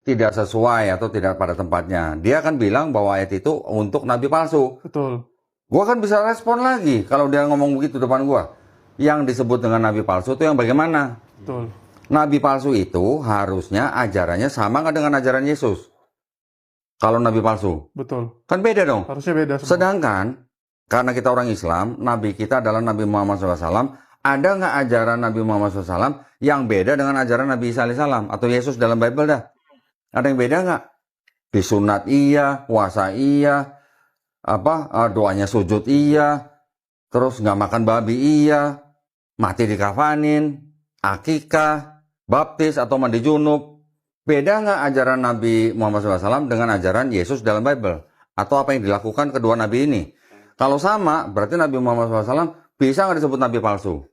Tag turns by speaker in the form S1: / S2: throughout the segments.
S1: tidak sesuai atau tidak pada tempatnya. Dia akan bilang bahwa ayat itu untuk nabi palsu.
S2: Betul.
S1: Gua kan bisa respon lagi kalau dia ngomong begitu depan gua. Yang disebut dengan nabi palsu itu yang bagaimana?
S2: Betul.
S1: Nabi palsu itu harusnya ajarannya sama nggak dengan ajaran Yesus? Kalau nabi palsu,
S2: Betul.
S1: kan beda dong.
S2: Harusnya beda semua.
S1: Sedangkan karena kita orang Islam, nabi kita adalah Nabi Muhammad SAW. Ada nggak ajaran Nabi Muhammad SAW yang beda dengan ajaran Nabi Isa AS atau Yesus dalam Bible dah? Ada yang beda nggak? Disunat iya, puasa iya, doanya sujud iya, terus nggak makan babi iya, mati dikafanin, akikah, baptis atau mandi junub. Beda nggak ajaran Nabi Muhammad SAW dengan ajaran Yesus dalam Bible? Atau apa yang dilakukan kedua nabi ini? Kalau sama, berarti Nabi Muhammad SAW bisa nggak disebut nabi palsu?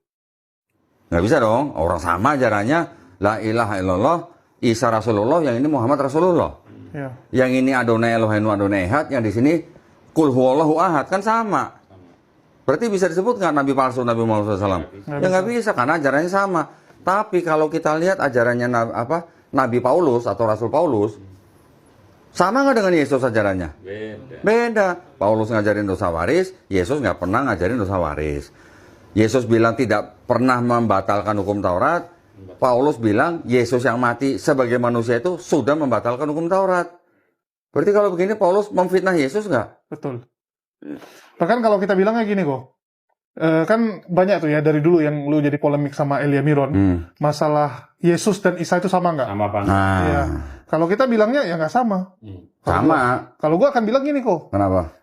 S1: Nggak bisa dong. Orang sama ajarannya, la ilaha illallah, Isa Rasulullah, yang ini Muhammad Rasulullah.
S2: Ya.
S1: Yang ini Adonai Eloheinu Adonai Ehad, yang di sini Kul huwallahu ahad, kan sama. Berarti bisa disebut nggak nabi palsu Nabi Muhammad SAW? Ya nggak bisa, karena ajarannya sama. Tapi kalau kita lihat ajarannya Nabi Paulus atau Rasul Paulus, sama nggak dengan Yesus ajarannya? Beda. Paulus ngajarin dosa waris, Yesus nggak pernah ngajarin dosa waris. Yesus bilang tidak pernah membatalkan hukum Taurat. Paulus bilang Yesus yang mati sebagai manusia itu sudah membatalkan hukum Taurat. Berarti kalau begini Paulus memfitnah Yesus nggak?
S2: Betul. Bahkan kalau kita bilangnya gini kok, kan banyak tuh ya dari dulu yang lu jadi polemik sama Elia Miron, masalah Yesus dan Isa itu sama nggak?
S3: Sama banget.
S1: Nah,
S2: Ya. Kalau kita bilangnya ya nggak sama.
S1: sama.
S2: Kalau gua akan bilang gini kok,
S1: Kenapa?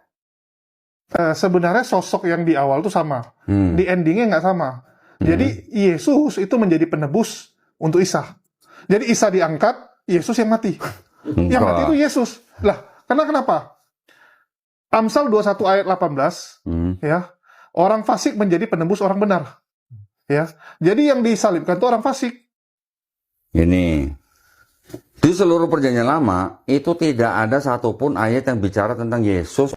S2: sebenarnya sosok yang di awal tuh sama, di endingnya nggak sama. Jadi Yesus itu menjadi penebus untuk Isa. Jadi Isa diangkat, Yesus yang mati. Yang mati itu Yesus. Lah, karena kenapa? Amsal 21 ayat 18, ya, orang fasik menjadi penebus orang benar. Ya, jadi yang disalibkan itu orang fasik.
S1: Ini di seluruh perjanjian lama itu tidak ada satupun ayat yang bicara tentang Yesus